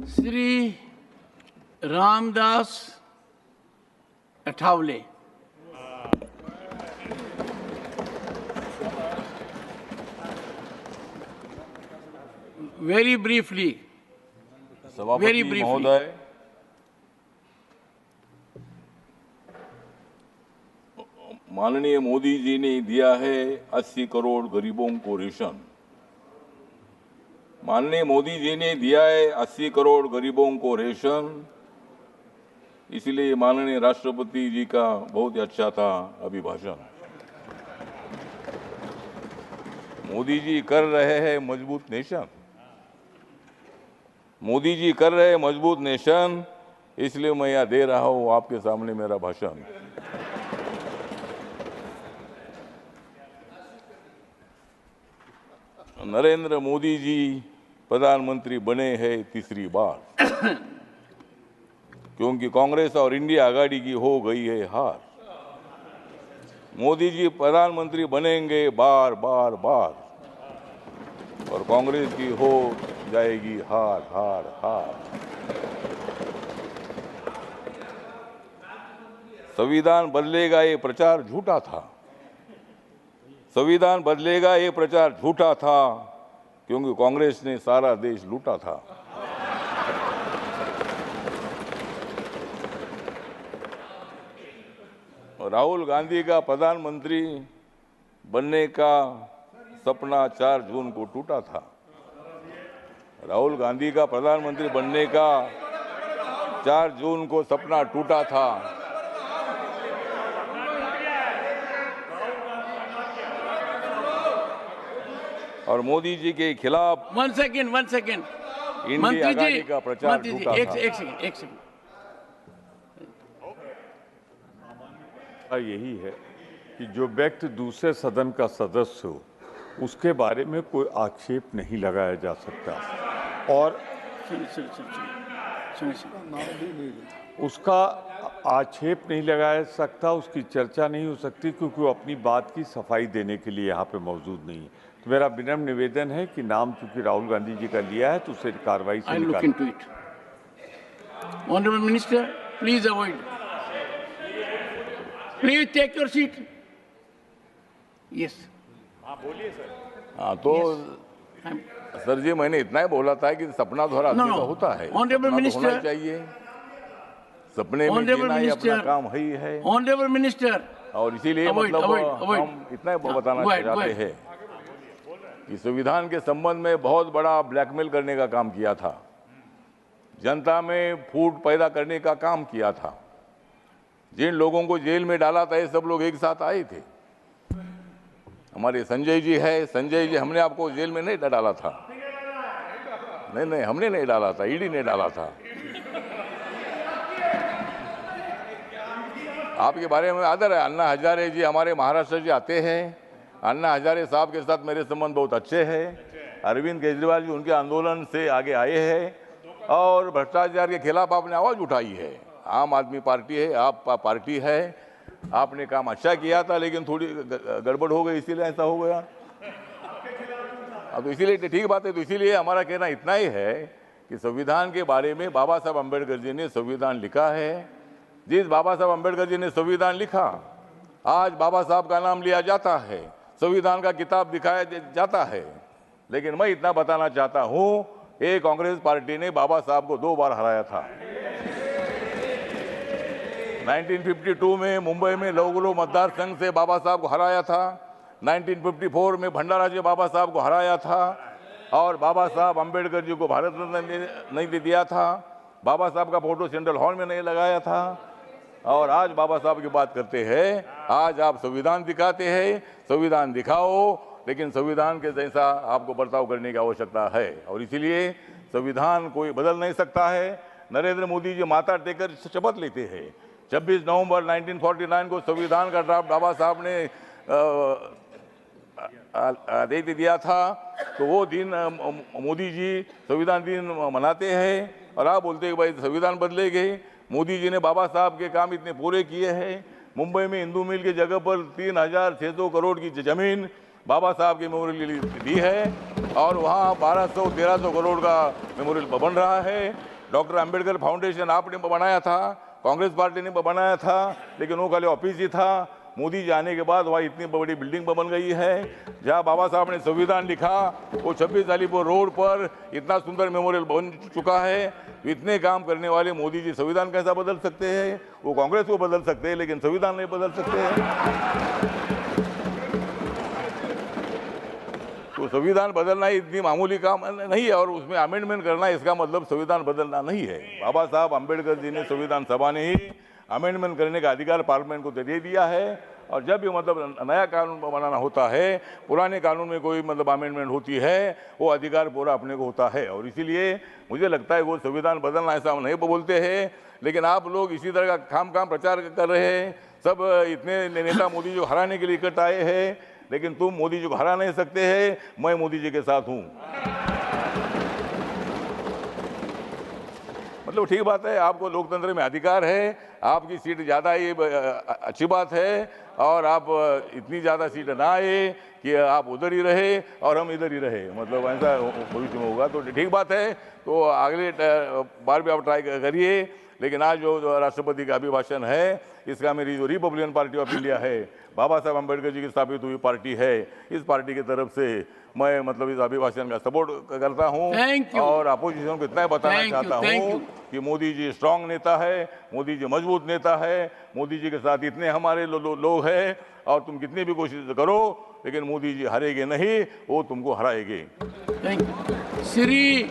Shri Ramdas Athawale. Very briefly. सभापति महोदय, माननीय मोदी जी ने दिया है 80 करोड़ गरीबों को रेशन। माननीय मोदी जी ने दिया है 80 करोड़ गरीबों को रेशन, इसलिए माननीय राष्ट्रपति जी का बहुत ही अच्छा था अभिभाषण। मोदी जी कर रहे हैं मजबूत नेशन, मोदी जी कर रहे हैं मजबूत नेशन, इसलिए मैं यहाँ दे रहा हूँ आपके सामने मेरा भाषण। नरेंद्र मोदी जी प्रधानमंत्री बने हैं तीसरी बार, क्योंकि कांग्रेस और इंडिया आघाड़ी की हो गई है हार। मोदी जी प्रधानमंत्री बनेंगे बार बार बार, और कांग्रेस की हो जाएगी हार हार हार। संविधान बदलेगा ये प्रचार झूठा था, संविधान बदलेगा ये प्रचार झूठा था, क्योंकि कांग्रेस ने सारा देश लूटा था। राहुल गांधी का प्रधानमंत्री बनने का सपना 4 जून को टूटा था। राहुल गांधी का प्रधानमंत्री बनने का 4 जून को सपना टूटा था। और मोदी जी के खिलाफ वन सेकेंड इंडिया आघाड़ी का प्रचार झूठा था। एक सेकेंड। यही है कि जो व्यक्ति दूसरे सदन का सदस्य हो उसके बारे में कोई आक्षेप नहीं लगाया जा सकता, और उसका आक्षेप नहीं लगाया सकता, उसकी चर्चा नहीं हो सकती, क्योंकि वो अपनी बात की सफाई देने के लिए यहाँ पे मौजूद नहीं है। तो मेरा विनम्र निवेदन है कि नाम चूंकि राहुल गांधी जी का लिया है तो उसे कार्रवाई से निकालें। Honourable minister, please avoid, please take your seat. Yes, हाँ बोलिए सर। हाँ तो सर जी, मैंने इतना ही बोला था कि सपना थोड़ा आदमी का होता है, ऑनरेबल मिनिस्टर चाहिए, सपने में जीना ही अपना काम ही है। ऑनरेबल मिनिस्टर, और इसीलिए मतलब हम इतना ही बताना चाहते हैं कि संविधान के संबंध में बहुत बड़ा ब्लैकमेल करने का काम किया था, जनता में फूट पैदा करने का काम किया था। जिन लोगों को जेल में डाला था ये सब लोग एक साथ आए थे। हमारे संजय जी है, संजय जी, हमने आपको जेल में नहीं डाला था, नहीं हमने नहीं डाला था, ईडी ने डाला था। आपके बारे में आदर है। अन्ना हजारे जी हमारे महाराष्ट्र से आते हैं, अन्ना हजारे साहब के साथ मेरे संबंध बहुत अच्छे हैं। अरविंद केजरीवाल जी उनके आंदोलन से आगे आए हैं और भ्रष्टाचार के खिलाफ आपने आवाज उठाई है। आम आदमी पार्टी है, आप पार्टी है, आपने काम अच्छा किया था, लेकिन थोड़ी गड़बड़ हो गई, इसीलिए ऐसा हो गया। अब तो इसीलिए ठीक बात है। तो इसीलिए हमारा कहना इतना ही है कि संविधान के बारे में बाबा साहब अम्बेडकर जी ने संविधान लिखा है। जिस बाबा साहब अम्बेडकर जी ने संविधान लिखा, आज बाबा साहब का नाम लिया जाता है, संविधान का किताब दिखाया जाता है। लेकिन मैं इतना बताना चाहता हूं, ये कांग्रेस पार्टी ने बाबा साहब को 2 बार हराया था। 1952 में मुंबई में लौगलो मतदार संघ से बाबा साहब को हराया था, 1954 में भंडारा जी बाबा साहब को हराया था, और बाबा साहब अम्बेडकर जी को भारत रत्न नहीं दिया था, बाबा साहब का फोटो सेंट्रल हॉल में नहीं लगाया था। और आज बाबा साहब की बात करते हैं, आज आप संविधान दिखाते हैं, संविधान दिखाओ, लेकिन संविधान के जैसा आपको बर्ताव करने की आवश्यकता है। और इसीलिए संविधान कोई बदल नहीं सकता है। नरेंद्र मोदी जी माथा टेकर शपथ लेते हैं। 26 नवंबर 1949 को संविधान का ड्राफ्ट बाबा साहब ने दे दिया था, तो वो दिन मोदी जी संविधान दिन मनाते हैं, और आप बोलते हैं कि भाई संविधान बदलेंगे। मोदी जी ने बाबा साहब के काम इतने पूरे किए हैं। मुंबई में हिंदू मिल की जगह पर 3600 करोड़ की जमीन बाबा साहब के मेमोरियल दी है, और वहाँ 1200-1300 करोड़ का मेमोरियल बन रहा है। डॉक्टर अंबेडकर फाउंडेशन आपने बनाया था, कांग्रेस पार्टी ने बनाया था, लेकिन वो खाली ऑफिस ही था। मोदी जी आने के बाद वहाँ इतनी बड़ी बिल्डिंग बन गई है। जहाँ बाबा साहब ने संविधान लिखा वो 26 अलीपुर रोड पर इतना सुंदर मेमोरियल बन चुका है। इतने काम करने वाले मोदी जी संविधान कैसा बदल सकते हैं? वो कांग्रेस को बदल सकते हैं लेकिन संविधान नहीं बदल सकते हैं। तो संविधान बदलना इतनी मामूली काम नहीं है, और उसमें अमेंडमेंट करना इसका मतलब संविधान बदलना नहीं है। बाबा साहब अम्बेडकर जी ने संविधान सभा ने ही अमेंडमेंट करने का अधिकार पार्लियामेंट को दे दिया है। और जब भी मतलब नया कानून बनाना होता है, पुराने कानून में कोई मतलब अमेंडमेंट होती है, वो अधिकार पूरा अपने को होता है। और इसीलिए मुझे लगता है वो संविधान बदलना ऐसा हम नहीं बोलते हैं, लेकिन आप लोग इसी तरह का खाम प्रचार कर रहे हैं। सब इतने नेता मोदी जी को हराने के लिए इकट्ठे आए हैं, लेकिन तुम मोदी जी को हरा नहीं सकते हैं। मैं मोदी जी के साथ हूं। मतलब ठीक बात है, आपको लोकतंत्र में अधिकार है, आपकी सीट ज़्यादा ये अच्छी बात है, और आप इतनी ज़्यादा सीट ना आए कि आप उधर ही रहे और हम इधर ही रहे, मतलब ऐसा भविष्य में होगा। तो ठीक बात है, तो अगले बार भी आप ट्राई करिए। लेकिन आज जो राष्ट्रपति का अभिभाषण है, इसका मेरी जो रिपब्लिकन पार्टी ऑफ इंडिया है, बाबा साहब अम्बेडकर जी की स्थापित हुई पार्टी है, इस पार्टी की तरफ से मैं मतलब इस अभिभाषण का सपोर्ट करता हूं। और अपोजिशन को इतना ही बताना चाहता हूं कि मोदी जी स्ट्रांग नेता है, मोदी जी मजबूत नेता है, मोदी जी के साथ इतने हमारे लोग हैं, और तुम कितनी भी कोशिश करो लेकिन मोदी जी हारेंगे नहीं, वो तुमको हराएंगे। Thank you. श्री